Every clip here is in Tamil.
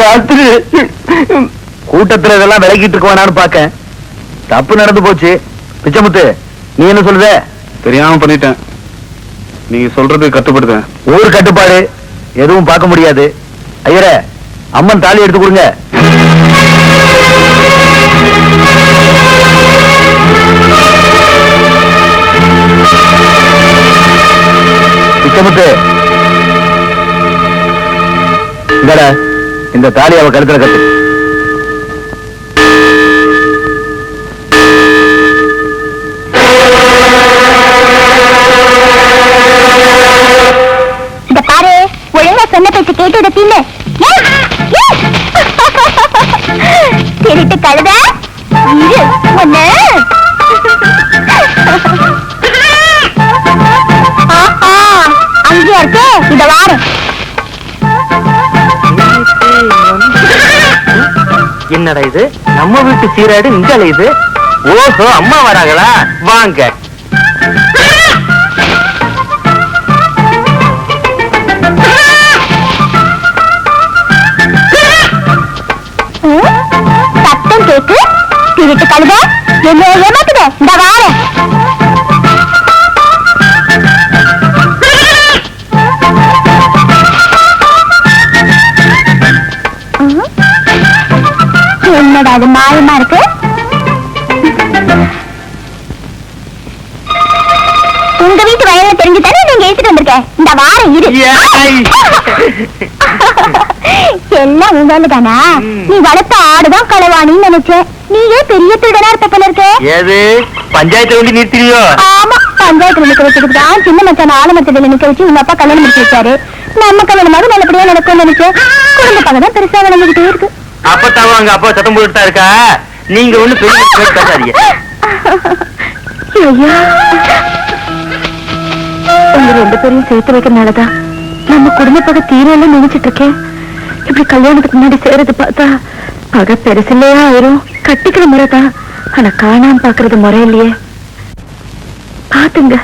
ராத்திரி கூட்டத்துல இதெல்லாம் விலகிட்டு இருக்கவானான்னு பாக்க தப்பு நடந்து போச்சு. பிச்சமுத்து, நீ என்ன சொல்லுத? தெரியாம பண்ணிட்டேன். நீங்க சொல்றது கட்டுப்படுத்தேன். ஒரு கட்டுப்பாடு எதுவும் பார்க்க முடியாது. ஐயரே, அம்மன் தாலி எடுத்து கொடுங்க. பிச்சமுத்து, இந்த தாலி அவ கருத்துல கட்டு. இந்த பாரு, ஒழுங்கா சொன்ன பேச்சு கேட்டு எடுத்தீங்க. திருட்டு கழுத இரு ஒண்ணு. அங்கேயா இருக்கு, இத வாரு. என்னடா இது, நம்ம வீட்டு சீராடு இங்க இது? ஓஹோ, அம்மா வராங்களா? வாங்க. சத்தம் கேக்கு, திருட்டு கழுத என்ன ஏமாத்துத? இந்த வாரு. என்னடா அது மாயமா இருக்கு? உங்க வீட்டு வயல்ல தெரிஞ்சுதானே நீங்க எடுத்துட்டு வந்திருக்கேன். இந்த வாரம் இரு. எல்லாம் உங்க தானா? நீ வளர்த்த ஆடுதான் களவாணின்னு நினைச்சேன். நீயே பெரிய திருடனா இருப்ப போல இருக்க. ஏது பஞ்சாயத்துல வந்து நிறுத்தியோ? ஆமா, பஞ்சாயத்துல நிக்க வச்சுக்கிட்டு தான் சின்ன மச்சான ஆலமரத்துல நிக்க வச்சு உங்க அப்பா கல்யாணம் முடிச்சு வச்சாரு. நம்ம கல்யாணமாக நல்லபடியா நடக்கும்னு நினைச்சேன். குடும்ப பக்கம் தான் பெருசா வளர்ந்துகிட்டே இருக்கு. அப்பத்தாவும் அங்க அப்பா சத்தம் போட்டுட்டா இருக்கா. நீங்க ஒண்ணு பெரிய பேசாதீங்க. உங்க ரெண்டு பேரையும் சேர்த்து வைக்கிறதுனாலதான் நம்ம குடும்ப பகை தீரெல்லாம் நினைச்சிட்டு இருக்கேன். இப்படி கல்யாணத்துக்கு முன்னாடி சேரது பார்த்தா பகை பெருசு இல்லையா ஆயிரும். கட்டிக்கிற முறைதான், ஆனா காணாம பாக்குறது முறை இல்லையே. பாத்துங்க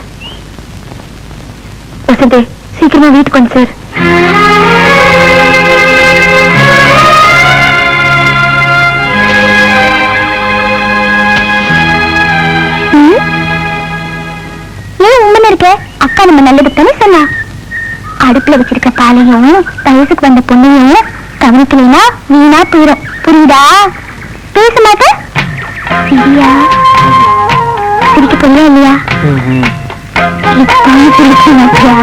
வசந்தே, சீக்கிரமா வீட்டுக்கு வந்து சார். அக்கா நம்ம நல்லதுக்கு தானே சொன்னா. அடுப்புல வச்சிருக்க பாலையும் வயசுக்கு வந்த பொண்ணையும் கவனிக்கலைன்னா வீணா போயிடும். புரியுதா? பேச மாட்ட சரியா? சிரிக்க போறியா இல்லையா? சிரிக்க மாட்டியா?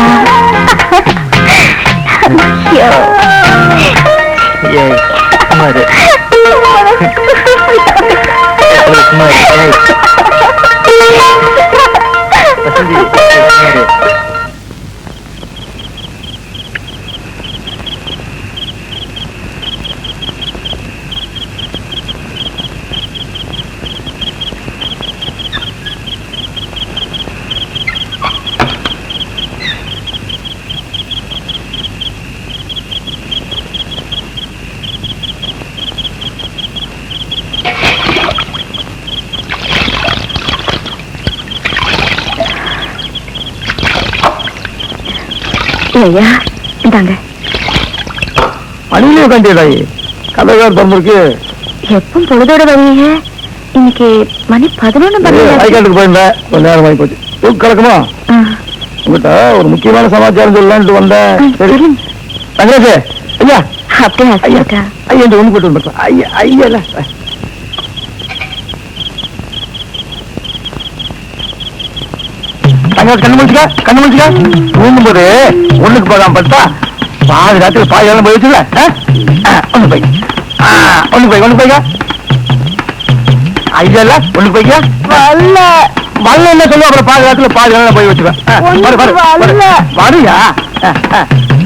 ஐயா இந்தாங்க. மணிலே கண்டியதாயி கதைகார் தம்பிருக்கு எப்பவும் பொழுதோட வருவீங்க. இன்னைக்கு மணி 11 போயிருந்தேன். கொஞ்ச நேரம் ஆகி போச்சு. கிடக்குமா? உங்ககிட்ட ஒரு முக்கியமான சமாச்சாரம் சொல்லலான்ட்டு வந்தேன். சரி தங்கராஜே, ஐயா அப்படியா? ஐயா ஐயா ஒண்ணு போட்டு வந்துருக்கேன். ஐயா ஐயா இல்ல கண்ணு முடிச்சுக்கா. தூங்கும் போது ஒண்ணுக்கு போகாம பார்த்தா பாதி ராத்திரி பாதி எல்லாம் போய் வச்சுல. ஒண்ணு போய்க்கா. ஐயா இல்ல ஒண்ணு போய்க்கா. வல்ல என்ன சொல்லுவா? அப்புறம் பாதி ராத்திரி பாதி எல்லாம் போய் வச்சுக்கா. வரியா?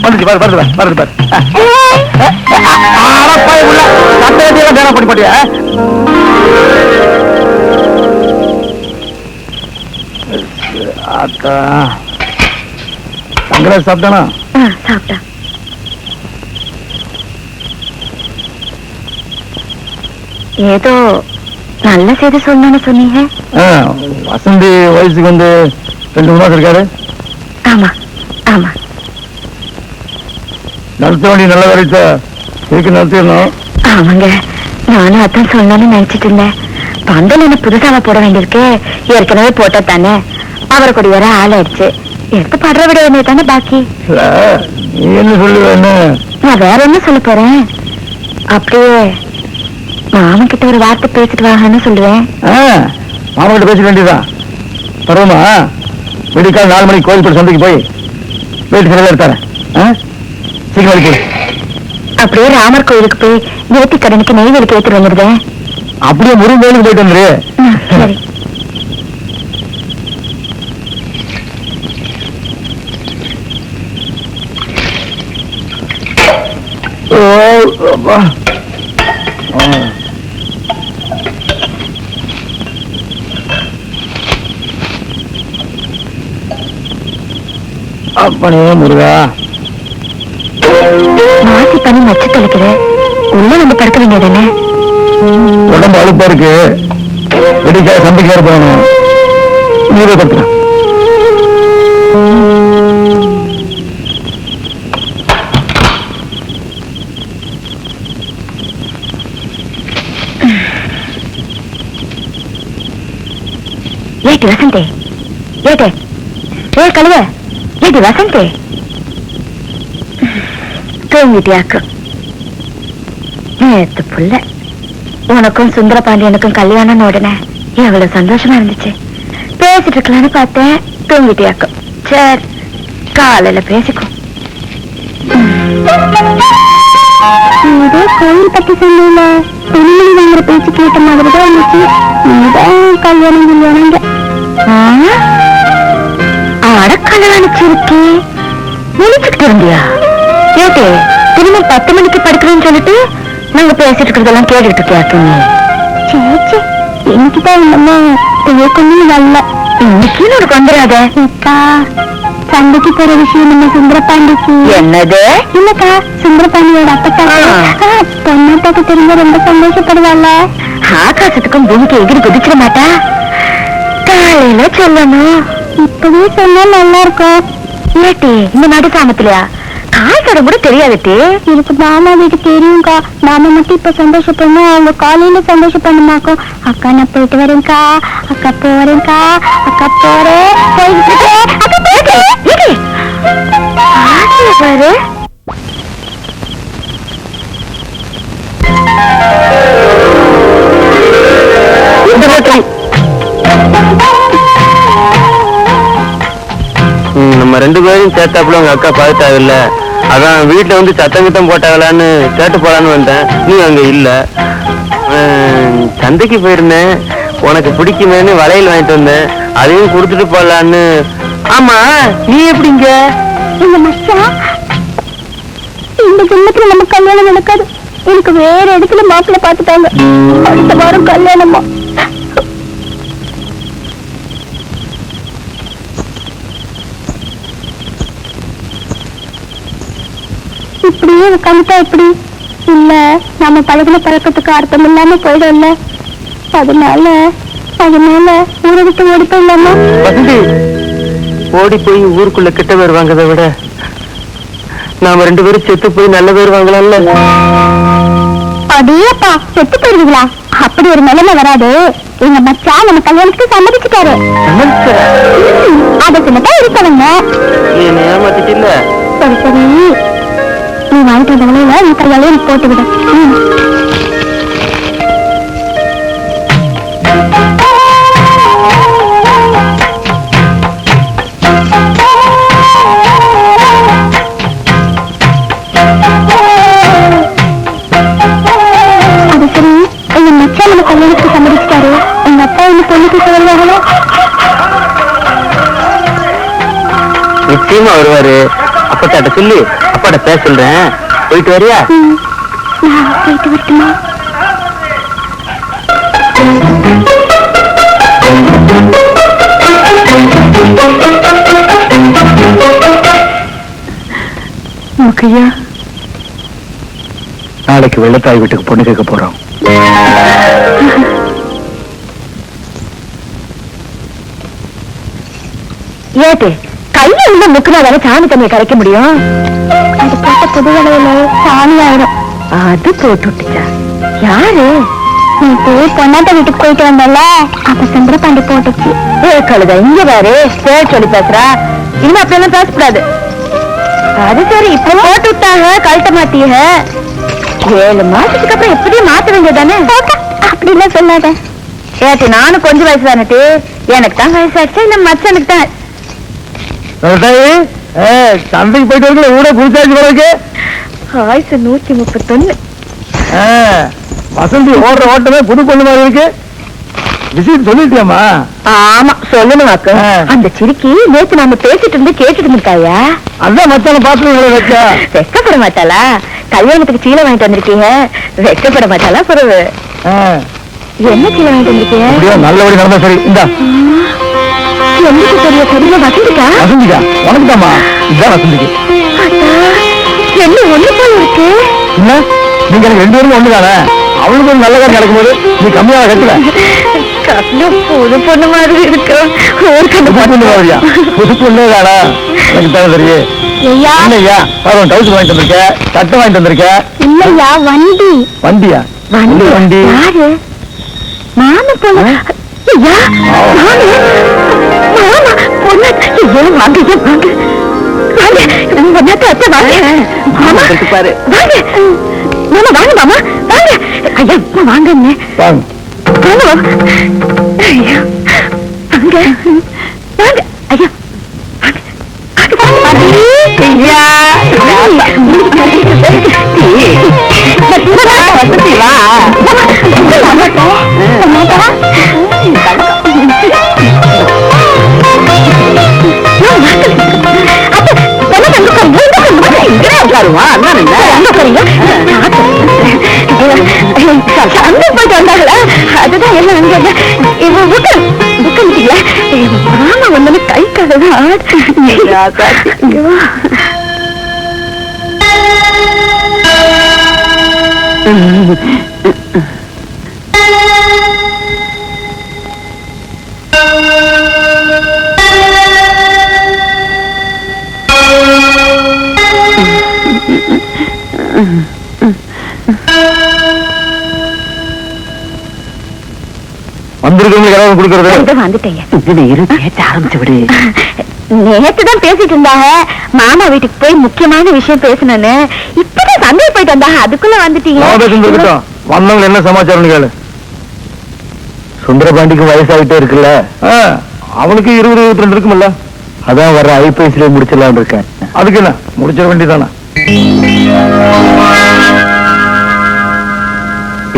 வந்துச்சு வருது பாரு. சட்டையெல்லாம் வேலை பண்ணி போட்டியா? தங்கராஜ் சாப்பிட்டானா? சாப்பிட்டா. ஏதோ நல்ல செய்தி சொல்லணும்னு சொன்னீங்க. வசந்தி வயசுக்கு வந்து 2 மாசம் இருக்காரு. ஆமா ஆமா. நடத்த வேண்டிய நல்ல வரைத்த இதுக்கு நிறுத்திடணும். ஆமாங்க, நானும் அதான் சொல்லணும்னு நினைச்சிட்டு இருந்தேன். பந்தல் என்ன புதுசாக போட வேண்டியிருக்கு, ஏற்கனவே போட்டா தானே. அவரை கொடி வர ஆளாயிடுச்சு, எடுத்து படுற விட என்ன தானே பாக்கி. நீ என்ன சொல்லுவேன்னு? நான் வேற என்ன சொல்ல போறேன், அப்படியே மாமன் கிட்ட ஒரு வார்த்தை பேசிட்டு வாங்கன்னு சொல்லுவேன். மாமா கிட்ட பேசிக்க வேண்டியதான். பரவாமா, விடிக்கால் 4 மணிக்கு கோயில்பட்டு சந்தைக்கு போய் வீட்டு கடையில் எடுத்தாரேன். சீக்கிரம் போய் அப்படியே ராமர் கோயிலுக்கு போய் நேர்த்தி கடனுக்கு நெய்வேலிக்கு ஏற்றிட்டு வந்துருவேன். அப்படியே முருகன் கோயிலுக்கு போயிட்டு வந்துரு. சரி. அப்பனே முருகா, மாசி பண்ணி நச்சு தெளிக்கிற உள்ள வந்து படுக்க வேண்டியதானே. உடம்பு அழுப்பா இருக்கு, வெடிக்காய் சந்தைக்கு ஏற போகணும். நீரே படுத்துறேன். ஏட்டி வசந்தே, ஏட்டே ஏ கழுவ, ஏட்டி வசந்தே தூங்கிட்டியாக்கு. நேத்து புள்ள உனக்கும் சுந்தர பாண்டியனுக்கும் கல்யாணம் உடனே எவ்வளவு சந்தோஷமா இருந்துச்சு. பேசிட்டு இருக்கலான்னு பார்த்தேன், தூங்கிட்டியாக்கும். சரி, காலையில பேசிக்கும். இதே கோயில் பத்தி சொன்ன துணிமணி வாங்குற பேச்சு கேட்ட மாதிரிதான் இருந்துச்சு. நீதான் கல்யாணம் கல்யாணங்க அடக்கல்யாணிச்சிருக்கே. நினைச்சுக்கிட்டு இருந்தியா? கேட்டே திரும்ப 10 மணிக்கு படுக்கிறேன்னு சொல்லிட்டு நாங்க பேசிட்டு இருக்கிறதெல்லாம் கேட்டுட்டு இருக்கியாக்குங்க. சேச்சே, இன்னைக்குதான் இல்லம்மா கொஞ்சம் நல்ல. இன்னைக்கு உனக்கு வந்துடாத அக்கா. சண்டைக்கு போற விஷயம் நம்ம சுந்தரபாண்டிக்கு. என்னது? இல்லக்கா, சுந்தரபாண்டியோட அப்பத்தா பொண்ணாட்டாக்கு தெரிஞ்ச ரொம்ப சந்தோஷப்படுவாள்ல. ஆகாசத்துக்கும் பூமிக்கு எகிரி குதிச்சிட மாட்டா. காலையில சொல்லணும், இப்பவே சொன்னா நல்லா இருக்கும். ஏட்டி இந்த நடு சாமத்திலயா? காய் கடை கூட தெரியாதுட்டி. எனக்கு மாமா வீட்டு தெரியும்க்கா. மாமா மட்டும் இப்ப சந்தோஷப்படணும், அவங்க காலையில சந்தோஷப்படணுமாக்கும். அக்கா நான் போயிட்டு வரேன்க்கா, அக்கா போறேன்க்கா, அக்கா போறேன், போயிட்டு அக்கா போயிட்டு பாரு. நம்ம 2 பேரும் சேர்த்தாப்புல உங்க அக்கா பார்த்தாவில்ல, அதான் வீட்டுல வந்து சத்தம் கித்தம் போட்டாங்களான்னு கேட்டு போலான்னு வந்தேன். நீ அங்க இல்ல. சந்தைக்கு போயிருந்தேன், உனக்கு பிடிக்குமேன்னு வளையல் வாங்கிட்டு வந்தேன், அதையும் கொடுத்துட்டு போலான்னு. ஆமா, நீ எப்படிங்க? இந்த மச்சான் இந்த ஜென்மத்துல நம்ம கல்யாணம் நடக்காது. எனக்கு வேற இடத்துல மாப்பிள்ளை பார்த்துட்டாங்க. அடுத்த வாரம் கல்யாணமா. இப்படியே உட்காந்துட்டா எப்படி? இல்ல நம்ம பழகின பழக்கத்துக்கு அர்த்தம் இல்லாம போயிடும்ல. அதனால ஊரை விட்டு ஓடி போயிடலாமா? ஓடி போய் ஊருக்குள்ள கெட்ட பேர் வாங்கதை விட நாம 2 பேரும் செத்து போய் நல்ல பேர் வாங்கலாம்ல. அடேப்பா, செத்து போயிருவீங்களா? அப்படி ஒரு நிலைமை வராது. எங்க மச்சான் நம்ம கல்யாணத்துக்கு சம்மதிச்சுட்டாரு. அதை சொன்னதான் இருக்கவங்க. ஏமாத்திட்டு இல்ல. சரி சரி, நீ வாங்கிட்டு வந்த வளையல நீ கையாலே எனக்கு போட்டு விட. அது சரி, எங்க மச்சான் நம்ம கல்யாணத்துக்கு சம்மதிச்சுட்டாரு. எங்க அப்பா என்ன பொண்ணுக்கு சொல்லுவாங்களோ? நிச்சயமா வருவாரு. அப்பட்டாட்ட சொல்லி அப்பாட்ட பேச சொல்றேன். போயிட்டு வரியா? போயிட்டு வரட்டுமா? முக்கையா, நாளைக்கு வெள்ளத்தாய் வீட்டுக்கு பொண்ணு கேட்க போறோம். ஏட்டு கையில உள்ள முக்குனா தானே சாமி தண்ணியை கரைக்க முடியும். அது போட்ட புது வளையல சாமி ஆயிடும். அது போட்டு விட்டுச்சா? யாரு? நீ பொண்ணாட்ட வீட்டுக்கு போயிட்டு வந்தல, அப்ப சுந்தரபாண்டி போட்டுச்சு. கழுத இங்க பாரு, பேர் சொல்லி பேசுறா. இனிமே அப்படியெல்லாம் பேசக்கூடாது. அது சரி, இப்ப போட்டு விட்டாங்க, கழட்ட மாட்டீங்க. 7 மாசத்துக்கு அப்புறம் எப்படியும் மாத்த வேண்டியதானே? அப்படிலாம் சொல்லாத. ஏட்டி, நானும் கொஞ்சம் வயசு தானே, எனக்கு தான் வயசாச்சு, இந்த மச்சனுக்கு தான். சந்தைக்கு போயிட்டு வரல, ஊட குடிச்சாச்சு பிறகு ஆயுசு 131. வசந்தி ஓடுற ஓட்டமே புது பொண்ணு மாதிரி இருக்கு. விஷயம் சொல்லிட்டியாமா? ஆமா, சொல்லணும் அக்கா. அந்த சிரிக்கி நேத்து நாம பேசிட்டு இருந்து கேட்டுட்டு இருக்காயா? அதான் மச்சான பாத்து வச்சா வெக்கப்பட மாட்டாளா? கல்யாணத்துக்கு சீலை வாங்கிட்டு வந்திருக்கீங்க, வெக்கப்பட மாட்டாளா? பிறகு என்ன சீலை வாங்கிட்டு வந்திருக்கீங்க? நல்லபடி நடந்தா சரி. இந்த எங்களுக்கு தெரிய தெரியல. வசந்திக்கா? வசந்திக்கா உனக்கு தாமா? இதான் வசந்திக்கு. என்ன ஒண்ணு போல இருக்கு? என்ன நீங்க எனக்கு 2 பேரும் ஒண்ணுதானே? அவளுக்கு ஒரு நல்ல காரியம் நடக்கும்போது நீ கம்மியாக கட்டுல. புது பொண்ணு மாதிரி இருக்கு. புது பொண்ணு மாதிரியா? புது பொண்ணு தானா? எனக்கு தான் தெரியும். இல்லையா, டவுஸ் வாங்கிட்டு வந்திருக்க, சட்டை வாங்கிட்டு வந்திருக்க. இல்லையா, வண்டி. வண்டியா? வண்டி யாரு? மாமா போல. பாரு வாங்க. அதுதான் எல்லாம் மாமா ஒண்ணு கை கததான். நேத்துதான் பேசிட்டு இருந்தாங்க, மாமா வீட்டுக்கு போய் முக்கியமான விஷயம் பேசணும்னு. இப்பதான் சந்தை போயிட்டு வந்தாங்க, அதுக்குள்ள வந்துட்டீங்க. வந்தவங்க என்ன சமாச்சாரம் கேளு. சுந்தரபாண்டிக்கு வயசாகிட்டே இருக்குல்ல, அவனுக்கு 20-22 இருக்குமில்ல. அதான் வர்ற ஐபிஎஸ்ல முடிச்சிடலான்னு இருக்கேன். அதுக்கு என்ன, முடிச்சிட வேண்டியதானா?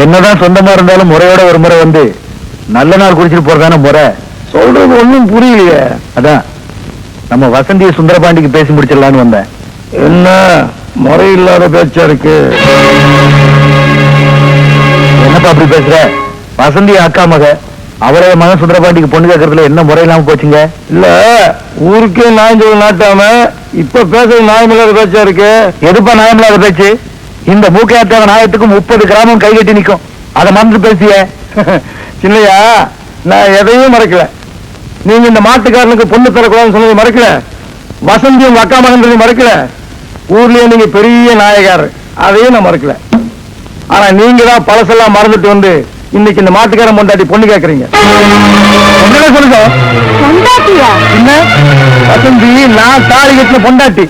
என்னதான் சொந்தமா இருந்தாலும் முறையோட ஒரு முறை வந்து நல்ல நாள் குடிச்சிட்டு போறதான முறை. சொல்றது ஒண்ணும் புரியலையே. அதான் நம்ம வசந்திய சுந்தரபாண்டிக்கு பேசி முடிச்சிடலான்னு வந்தேன். என்ன முறை இல்லாத பேச்சா இருக்கு? என்னப்பா அப்படி பேசுற? வசந்தி அக்கா மக, அவரே மகன் சுந்தரபாண்டிக்கு பொண்ணு கேட்கறதுல என்ன முறை இல்லாம போச்சுங்க? இல்ல, ஊருக்கே நாயஞ்சல் நாட்டாம இப்ப பேசுறது நியாயமில்லாத பேச்சா இருக்கு. எதுப்பா நியாயமில்லாத பேச்சு? இந்த மூக்கையாத்தாவ நாயத்துக்கும் 30 கிராமம் கை கட்டி நிக்கும். அதை மறந்து பேசிய சின்னையா, நான் எதையும் மறைக்கல. நீங்க இந்த மாட்டுக்காரனுக்கு பொண்ணு தரக்கூடாதுன்னு சொன்னதை மறைக்கல. வசந்தி உங்க அக்கா மகன் மறைக்கல. ஊர்லயே நீங்க பெரிய நாயகார், அதையும் நான் மறைக்கல. ஆனா நீங்க தான் பழசெல்லாம் மறந்துட்டு வந்து இன்னைக்கு இந்த மாட்டுக்காரன் பொண்டாட்டி பொண்ணு கேக்குறீங்க. என்ன சொல்லுங்க? பொண்டாட்டியா? என்ன வசந்தி, நான் தாலி கட்டின பொண்டாட்டி.